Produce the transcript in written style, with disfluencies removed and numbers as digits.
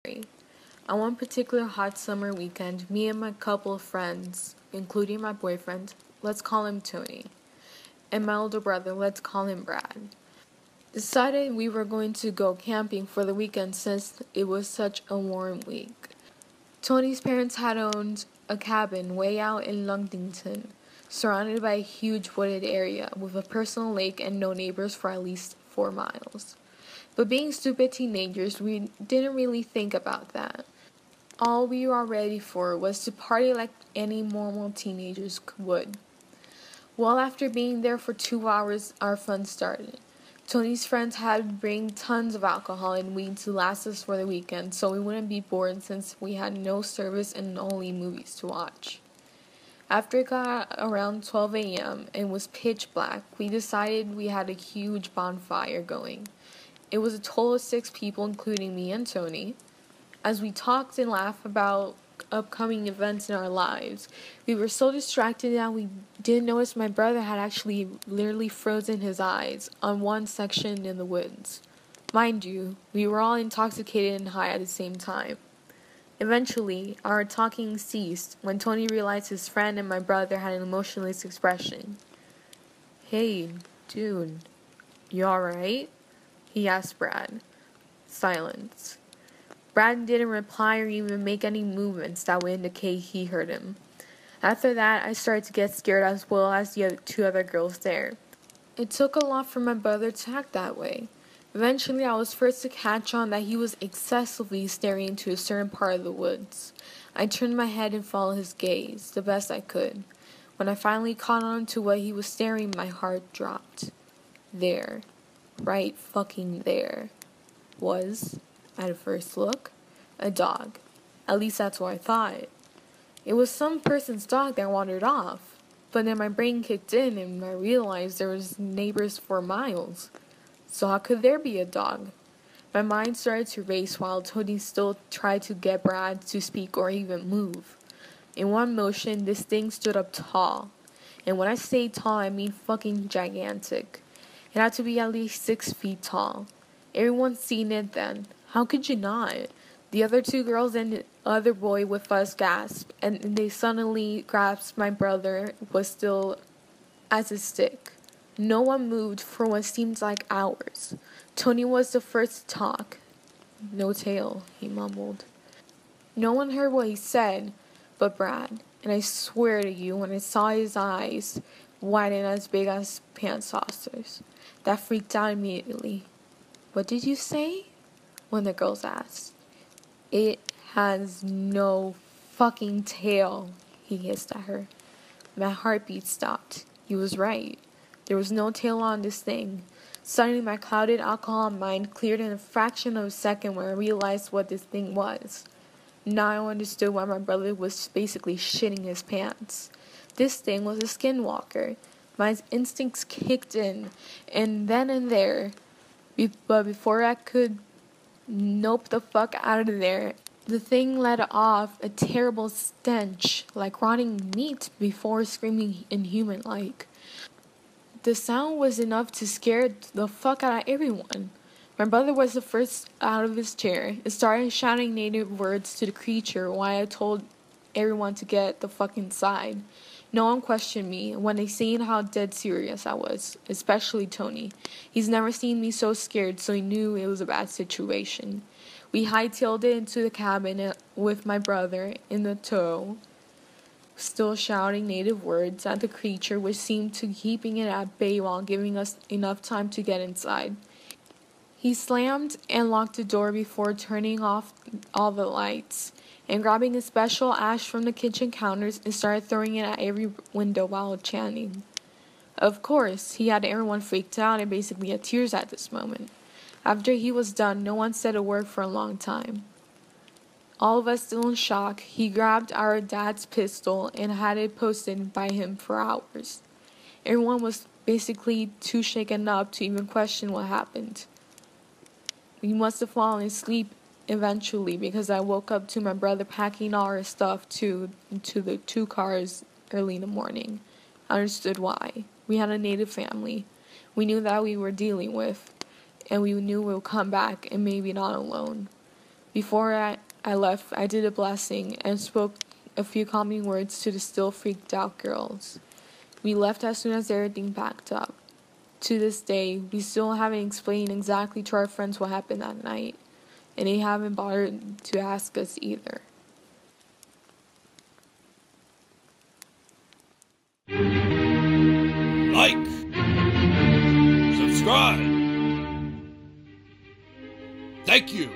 On one particular hot summer weekend, me and my couple of friends, including my boyfriend, let's call him Tony, and my older brother, let's call him Brad, decided we were going to go camping for the weekend since it was such a warm week. Tony's parents had owned a cabin way out in Ludington, surrounded by a huge wooded area with a personal lake and no neighbors for at least 4 miles. But being stupid teenagers, we didn't really think about that. All we were ready for was to party like any normal teenagers would. Well, after being there for 2 hours, our fun started. Tony's friends had to bring tons of alcohol and weed to last us for the weekend, so we wouldn't be bored since we had no service and only movies to watch. After it got around 12 a.m. and was pitch black, we decided we had a huge bonfire going. It was a total of 6 people, including me and Tony. As we talked and laughed about upcoming events in our lives, we were so distracted that we didn't notice my brother had actually literally frozen his eyes on one section in the woods. Mind you, we were all intoxicated and high at the same time. Eventually, our talking ceased when Tony realized his friend and my brother had an emotionless expression. "Hey, dude, you alright?" he asked Brad. Silence. Brad didn't reply or even make any movements that would indicate he heard him. After that, I started to get scared as well as the 2 other girls there. It took a lot for my brother to act that way. Eventually, I was first to catch on that he was excessively staring into a certain part of the woods. I turned my head and followed his gaze, the best I could. When I finally caught on to what he was staring, my heart dropped. There, right fucking there, was, at a first look, a dog. At least that's what I thought. It was some person's dog that wandered off. But then my brain kicked in and I realized there was neighbors for miles. So how could there be a dog? My mind started to race while Tony still tried to get Brad to speak or even move. In one motion, this thing stood up tall. And when I say tall, I mean fucking gigantic. It had to be at least 6 feet tall. Everyone's seen it then. How could you not? The other 2 girls and the other boy with us gasped, and they suddenly grasped my brother was still as a stick. No one moved for what seemed like hours. Tony was the first to talk. "No tail," he mumbled. No one heard what he said but Brad, and I swear to you, when I saw his eyes widen as big as pant saucers, that freaked out immediately. "What did you say?" one of the girls asked. "It has no fucking tail," he hissed at her. My heartbeat stopped. He was right. There was no tail on this thing. Suddenly my clouded alcohol mind cleared in a fraction of a second when I realized what this thing was. Now I understood why my brother was basically shitting his pants. This thing was a skinwalker. My instincts kicked in, and then and there, but before I could nope the fuck out of there, the thing let off a terrible stench like rotting meat before screaming inhuman-like. The sound was enough to scare the fuck out of everyone. My brother was the first out of his chair and started shouting native words to the creature while I told everyone to get the fuck inside. No one questioned me when they seen how dead serious I was, especially Tony. He's never seen me so scared, so he knew it was a bad situation. We hightailed it into the cabin with my brother in the tow, still shouting native words at the creature, which seemed to keeping it at bay while giving us enough time to get inside. He slammed and locked the door before turning off all the lights, and grabbing a special ash from the kitchen counters and started throwing it at every window while chanting. Of course, he had everyone freaked out and basically at tears at this moment. After he was done, no one said a word for a long time. All of us still in shock, he grabbed our dad's pistol and had it posted by him for hours. Everyone was basically too shaken up to even question what happened. We must have fallen asleep eventually because I woke up to my brother packing all our stuff into the 2 cars early in the morning. I understood why. We had a native family we knew that we were dealing with, and we knew we would come back and maybe not alone. Before I left, I did a blessing and spoke a few calming words to the still freaked out girls. We left as soon as everything packed up. To this day, we still haven't explained exactly to our friends what happened that night, and they haven't bothered to ask us either. Like, subscribe. Thank you.